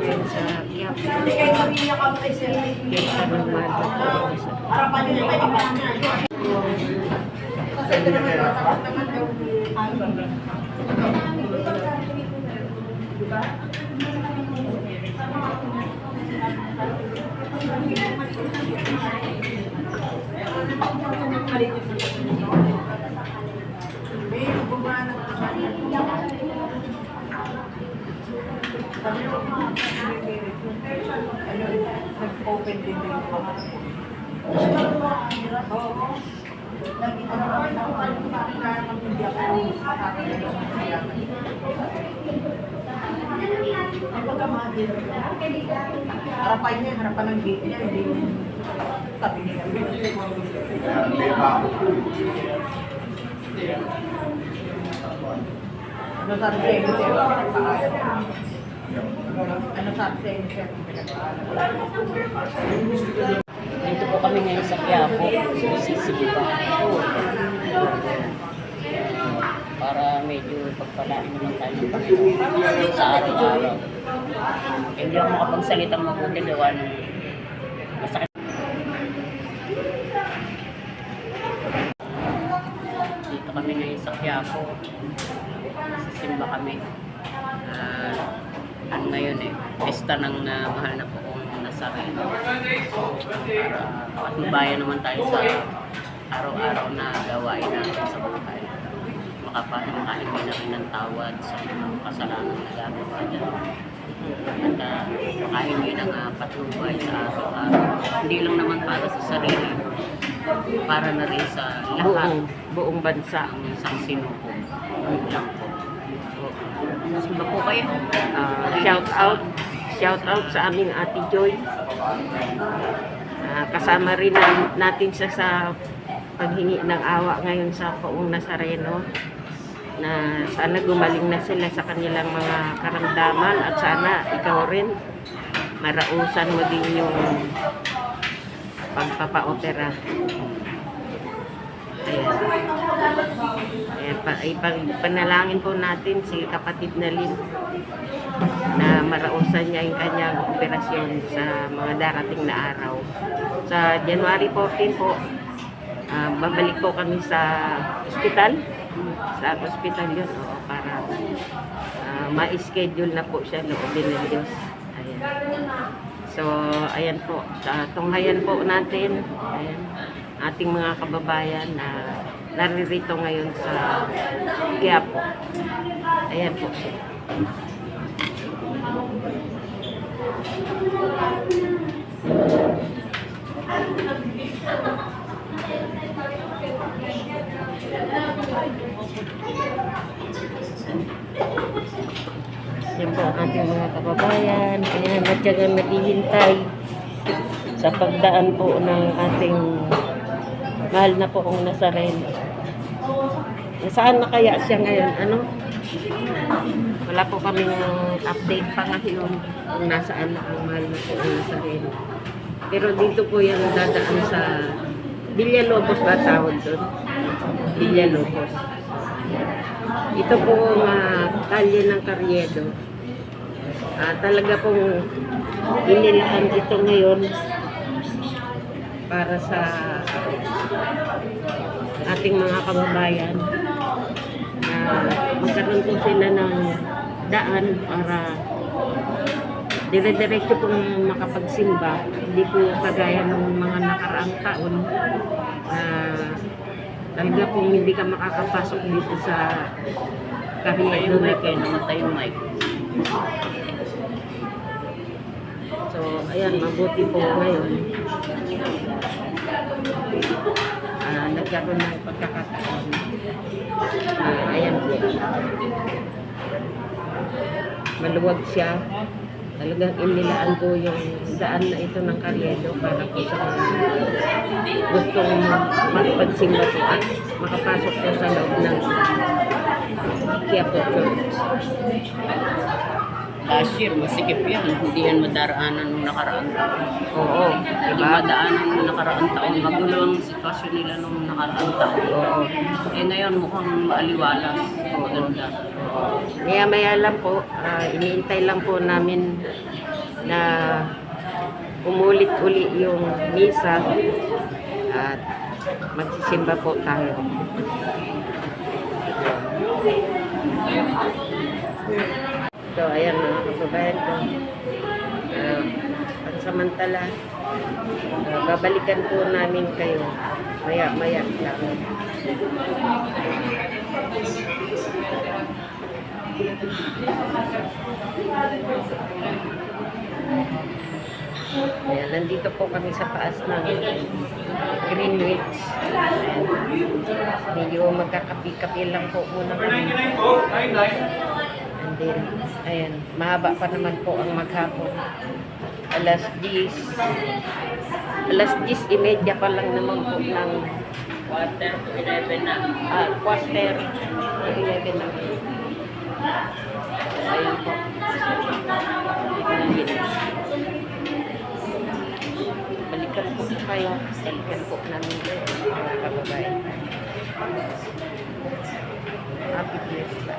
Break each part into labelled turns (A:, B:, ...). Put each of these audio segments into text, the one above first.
A: ngayon sa Quiapo. Kaya normal na po sa
B: Nag-open din yung mga harapan ng gate niya, hindi yung tabi niya. Ano sabi sa inyo, sir? Ano sabi sa inyo, sir?
A: dito po kami ngayon sa Quiapo, sisiba. Para medyo pagpalaan naman tayo ng Panginoon sa araw-araw. Hindi ako makapagsalitang mabuti gawa ng masakit. Dito kami ngayon sa Quiapo. Sisimba kami. Ano ngayon pesta ng mahal na po kong Nazareno. Para patnubayan naman tayo sa araw-araw na gawain natin sa buhay. Makahingi na rin ng tawad sa mga kasalanan na gagawa dyan. At makahingi ng patnubay sa araw-araw. Hindi lang naman para sa sarili, para na rin sa lahat, buong bansa ang isang sinuko. Lang po. Sumba po kayo. Shout out sa aming Ate Joy. Kasama rin natin siya sa paghingi ng awa ngayon sa Poong Nazareno, na sana gumaling na sila sa kanilang mga karamdaman, at sana ikaw rin marausan mo din yung pagpapa-opera. Panalangin po natin si kapatid na Lynn na marausan niya yung kanyang operasyon sa mga darating na araw. Sa January 14 po, babalik po kami sa ospital. Sa ospital yun, para ma-schedule na po siya loobin ng Diyos. Ayan. So, ayan po. Tunghayan po natin. Ayan. Ating mga kababayan na naririto ngayon sa Quiapo. Ayan po siya. Yan po ang ating mga kababayan. Ayan, natyagang naghihintay sa pagdaan po ng ating mahal na Poong Nazareno. Saan na kaya siya ngayon? Ano? Wala po kaming update pa ngayon kung nasaan na ang mahal na Poong Nazareno. Pero dito po yan dadaan sa Villalobos ba tawag doon? Villalobos. Ito po kalye ng Carriedo. Talaga pong inilaan ito ngayon para sa ating mga kababayan na magkaroon po sila ng daan para dire-diretso pong makapagsimba. Hindi po kagaya ng mga nakaraang taon na talaga pong hindi ka makakapasok dito sa Carriedo. Namatay yung mic. So, ayan, mabuti po ngayon. Nagkaroon ng pagkakataon. Ayan po. Maluwag siya. Talagang inilaan po yung daan na ito ng Carriedo para po sa gustong magpagsimba po at makapasok po sa loob ng Quiapo Church. Last year, masikip yan. Hindi yan madaraanan nung nakaraang taon. Oo. Hindi madaanan nung nakaraang taon. Magulo ang sitwasyon nila nung nakaraang taon. Oo. Ngayon mukhang maaliwalas. Oo. Ganda. Oo. Maya-maya lang po, iniintay lang po namin na umulit uli yung misa at magsisimba po tayo. So, ayan mga kababayan ko. Pansamantala, babalikan po namin kayo maya-maya lang. Ayan, nandito po kami sa taas ng Greenwich. Medyo magkakapi-kapi lang po muna kami. And then, ayan, mahaba pa naman po ang maghapon. Alas 10:30 pa lang naman po ng quarter to 11 na. Quarter to 11 na. Ayan po. Balikan po kayo. Balikan po namin kayo, mga kababayan. Happy Fiesta.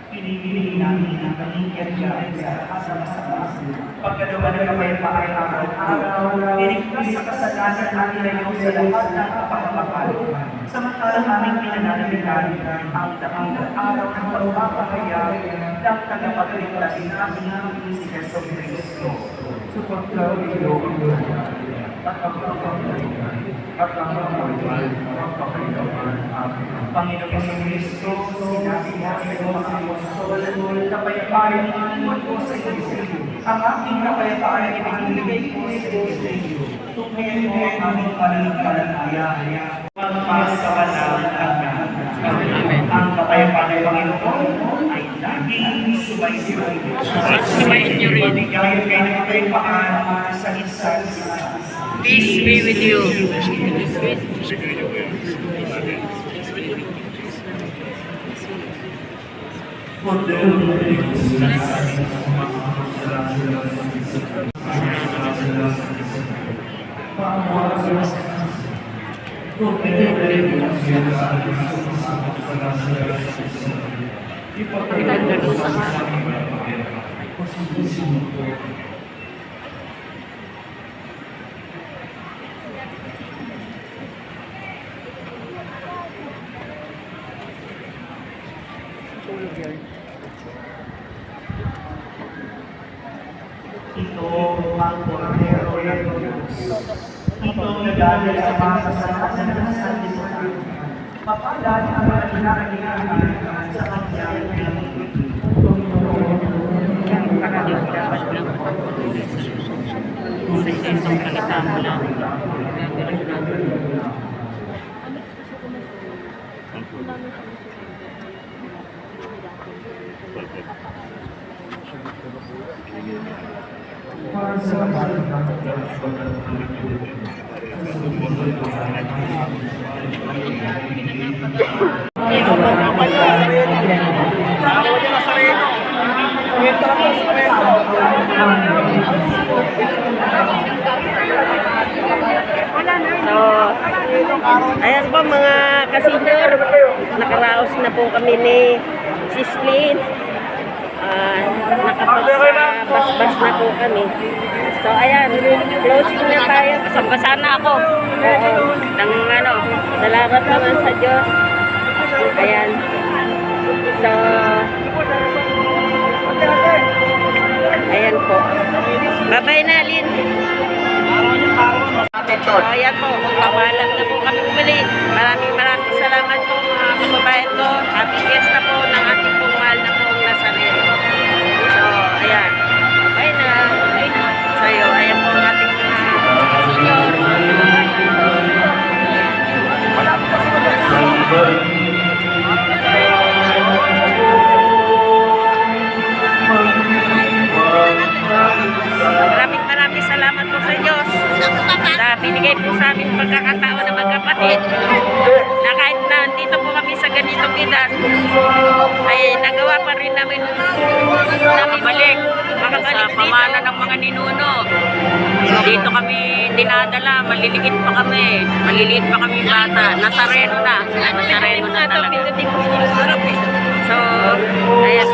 C: Pinipili namin ang paningkyan sa kasama-sama. Pagkalaman ng kapayapaan araw-araw, pinigtas sa kasalanan at ilayo sa lahat ng kapakapakal. Samantalang aming pinananabihan ang daang araw ng pagpapahayag ng tagapagligtas namin si Jesu Cristo. Sapagkat ito ang at ang Panginoon Kristo, sinabi niya sa mga apostol, kapayapaan iniwan ko sa iyo. Ang aking kapayapaan ibinibigay ko sa iyo. Tuklayin mo ang aming pananampalataya. Magpasakalan at ang kapayapaan ng Panginoon ay laging sumaisiyo. Sumayin niyo rin. Bigyan kayo ng kapayapaan sa isa't isa.
A: Peace be with you.
C: Ito ang Cordero ng Diyos. Ito ang nagdadala sa mga kasalanan ng sanlibutan. Papalad ang mga pinakailangan sa kanyang
A: Diyos dapat lang sa isang salita mo lang. So, ayan po mga kasenyor, nakaraos na po kami ni Sislin. Nakapag-basbas na po kami. So, ayan, closing na tayo. Basa na ako. Oo, salamat naman sa Diyos. Ayan. So, ayan po. Bye-bye na, Lynn.
D: Quezon.
A: Ayan po, magpapalam na po kami muli. Maraming salamat po mga kababayan ko. Happy fiesta po ng ating pong mahal na pong Nazareno. So, ayan. Bye na. So, ayan po ang ating mga senior. Maraming salamat po sa Diyos na binigay po sa amin pagkakataon na magkapatid na kahit na dito po kami sa ganitong edad ay nagawa pa rin namin balik makabalik
E: sa pamana ng mga ninuno. Dito kami dinadala, maliliit pa kami. Maliliit pa kami bata. Nazareno na. Nazareno na talaga.
A: So, ayan.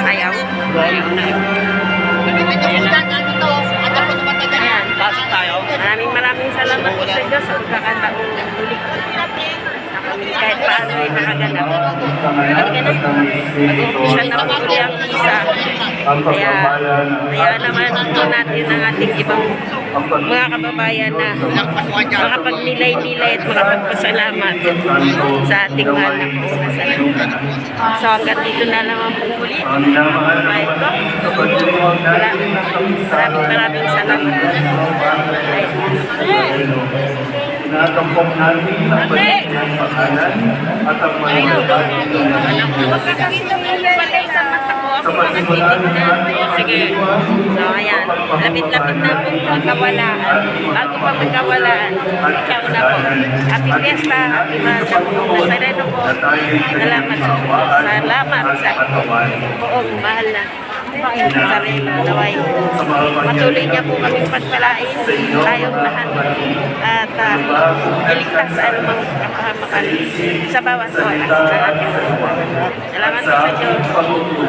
A: Ayaw.
E: Ayaw na.
A: Ayan.
E: Pasok tayo.
A: Maraming salamat po sa Diyos sa pagkakataon na muli. Kahit paano ay nakaganap. Mag-umpisa na po uli ang isa. Kaya naman po natin ang ating ibang mga kababayan na makapagnilay-nilay at makapagpasalamat sa ating mahal na po sa salamat. So hanggang dito na naman po muli. Kababayan ko. Maraming salamat.
C: Natampok natin ang pagkakas ng pangalan at ang mananatili ng sa pasimula ng ating
A: Sige. So, ayan. Lapit-lapit na po magkawalaan. Bago pa magkawalaan, ikaw na po. Happy Fiesta, Happy Mahal na po. Nazareno po. Salamat sa salamat sa buong mahal na Nazareno. Naway. Patuloy niya po kami pagpalain. Tayong lahat. At iligtas sa anumang kapahamakan sa bawat oras ng ating buhay. Salamat po sa Diyos.